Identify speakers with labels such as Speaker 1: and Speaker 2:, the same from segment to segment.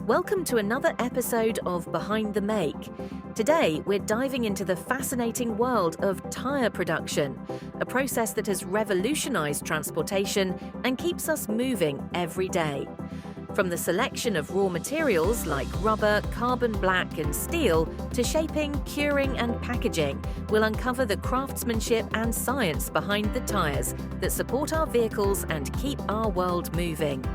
Speaker 1: Welcome to another episode of Behind the Make. Today, we're diving into the fascinating world of tyre production, a process that has revolutionized transportation and keeps us moving every day. From the selection of raw materials like rubber, carbon black, and steel to shaping, curing, and packaging, we'll uncover the craftsmanship and science behind the tyres that support our vehicles and keep our world moving.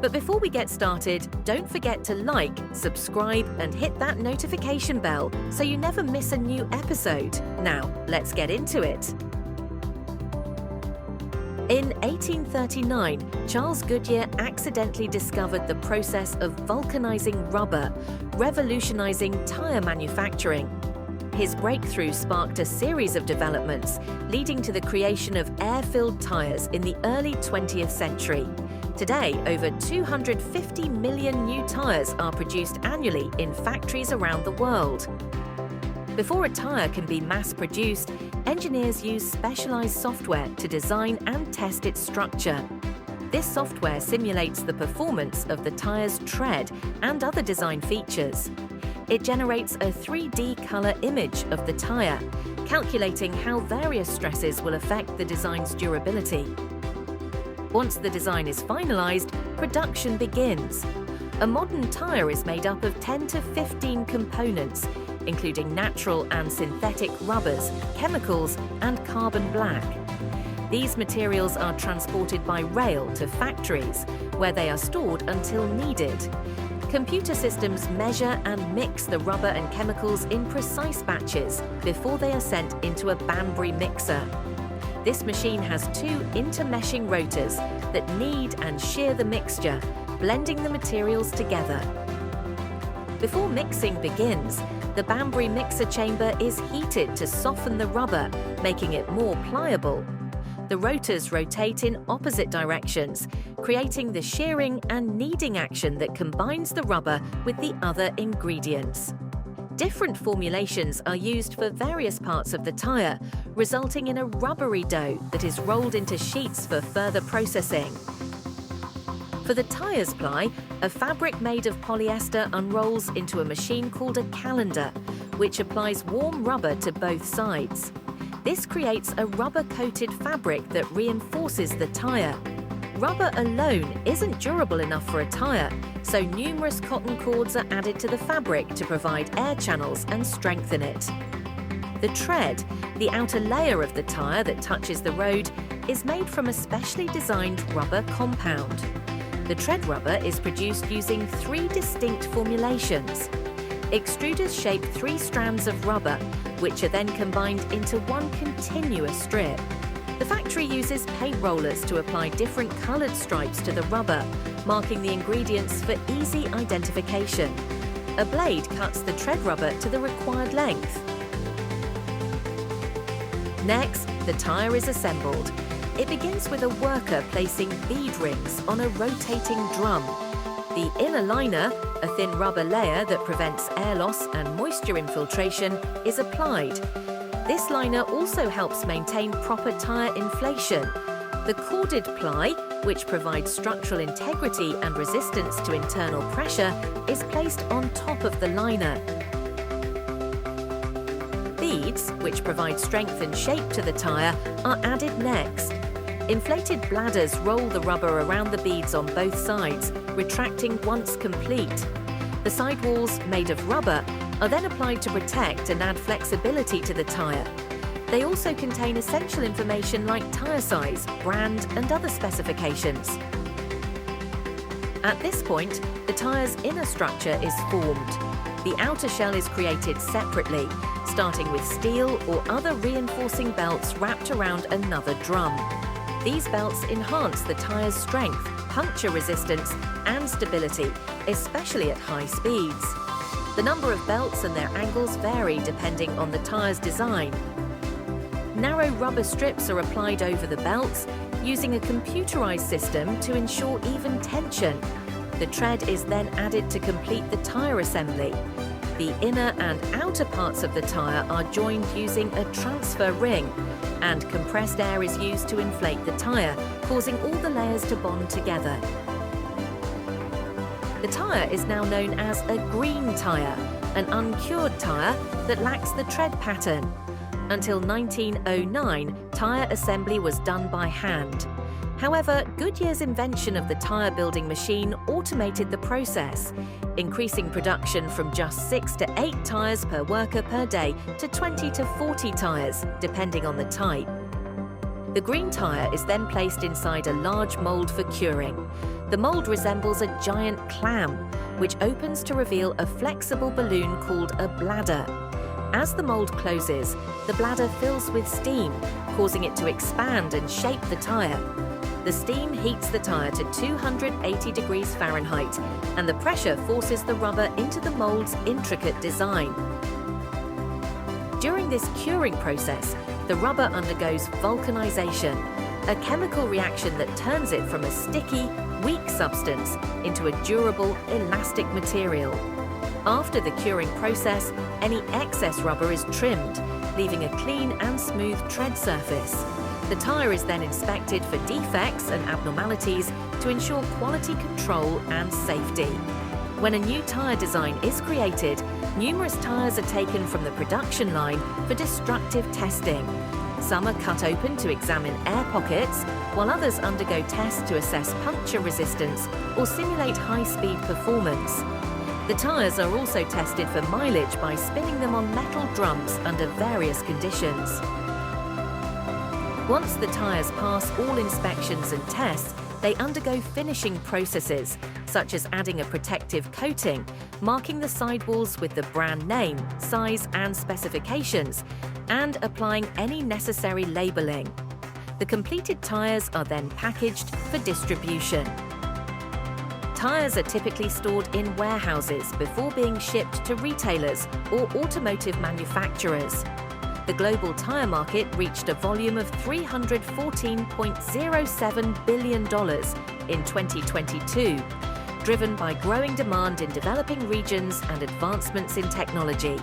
Speaker 1: But before we get started, don't forget to like, subscribe, and hit that notification bell so you never miss a new episode. Now, let's get into it. In 1839, Charles Goodyear accidentally discovered the process of vulcanizing rubber, revolutionizing tyre manufacturing. His breakthrough sparked a series of developments, leading to the creation of air-filled tyres in the early 20th century. Today, over 250 million new tyres are produced annually in factories around the world. Before a tyre can be mass-produced, engineers use specialized software to design and test its structure. This software simulates the performance of the tyre's tread and other design features. It generates a 3D color image of the tyre, calculating how various stresses will affect the design's durability. Once the design is finalized, production begins. A modern tyre is made up of 10 to 15 components, including natural and synthetic rubbers, chemicals, and carbon black. These materials are transported by rail to factories, where they are stored until needed. Computer systems measure and mix the rubber and chemicals in precise batches before they are sent into a Banbury mixer. This machine has two intermeshing rotors that knead and shear the mixture, blending the materials together. Before mixing begins, the Banbury mixer chamber is heated to soften the rubber, making it more pliable. The rotors rotate in opposite directions, creating the shearing and kneading action that combines the rubber with the other ingredients. Different formulations are used for various parts of the tyre, resulting in a rubbery dough that is rolled into sheets for further processing. For the tyre's ply, a fabric made of polyester unrolls into a machine called a calender, which applies warm rubber to both sides. This creates a rubber-coated fabric that reinforces the tyre. Rubber alone isn't durable enough for a tyre, so numerous cotton cords are added to the fabric to provide air channels and strengthen it. The tread, the outer layer of the tyre that touches the road, is made from a specially designed rubber compound. The tread rubber is produced using three distinct formulations. Extruders shape three strands of rubber, which are then combined into one continuous strip. The factory uses paint rollers to apply different coloured stripes to the rubber, marking the ingredients for easy identification. A blade cuts the tread rubber to the required length. Next, the tyre is assembled. It begins with a worker placing bead rings on a rotating drum. The inner liner, a thin rubber layer that prevents air loss and moisture infiltration, is applied. This liner also helps maintain proper tyre inflation. The corded ply, which provides structural integrity and resistance to internal pressure, is placed on top of the liner. Beads, which provide strength and shape to the tyre, are added next. Inflated bladders roll the rubber around the beads on both sides, retracting once complete. The sidewalls, made of rubber, are then applied to protect and add flexibility to the tyre. They also contain essential information like tyre size, brand, and other specifications. At this point, the tyre's inner structure is formed. The outer shell is created separately, starting with steel or other reinforcing belts wrapped around another drum. These belts enhance the tyre's strength, puncture resistance, and stability, especially at high speeds. The number of belts and their angles vary depending on the tyre's design. Narrow rubber strips are applied over the belts, using a computerized system to ensure even tension. The tread is then added to complete the tyre assembly. The inner and outer parts of the tyre are joined using a transfer ring, and compressed air is used to inflate the tyre, causing all the layers to bond together. The tyre is now known as a green tyre, an uncured tyre that lacks the tread pattern. Until 1909, tyre assembly was done by hand. However, Goodyear's invention of the tyre building machine automated the process, increasing production from just 6 to 8 tyres per worker per day to 20 to 40 tyres, depending on the type. The green tyre is then placed inside a large mould for curing. The mould resembles a giant clam, which opens to reveal a flexible balloon called a bladder. As the mould closes, the bladder fills with steam, causing it to expand and shape the tyre. The steam heats the tyre to 280 degrees Fahrenheit, and the pressure forces the rubber into the mould's intricate design. During this curing process, the rubber undergoes vulcanization, a chemical reaction that turns it from a sticky, weak substance into a durable, elastic material. After the curing process, any excess rubber is trimmed, leaving a clean and smooth tread surface. The tyre is then inspected for defects and abnormalities to ensure quality control and safety. When a new tyre design is created, numerous tyres are taken from the production line for destructive testing. Some are cut open to examine air pockets, while others undergo tests to assess puncture resistance or simulate high-speed performance. The tyres are also tested for mileage by spinning them on metal drums under various conditions. Once the tyres pass all inspections and tests, they undergo finishing processes, such as adding a protective coating, marking the sidewalls with the brand name, size and specifications, and applying any necessary labelling. The completed tyres are then packaged for distribution. Tyres are typically stored in warehouses before being shipped to retailers or automotive manufacturers. The global tyre market reached a volume of $314.07 billion in 2022, driven by growing demand in developing regions and advancements in technology.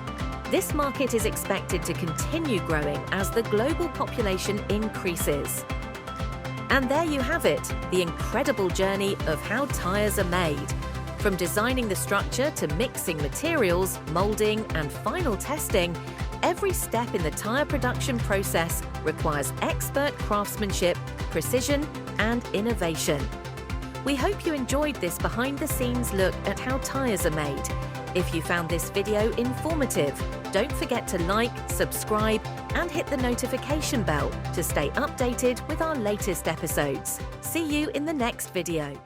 Speaker 1: This market is expected to continue growing as the global population increases. And there you have it, the incredible journey of how tyres are made. From designing the structure to mixing materials, moulding and final testing, every step in the tyre production process requires expert craftsmanship, precision and innovation. We hope you enjoyed this behind-the-scenes look at how tyres are made. If you found this video informative, don't forget to like, subscribe and hit the notification bell to stay updated with our latest episodes. See you in the next video.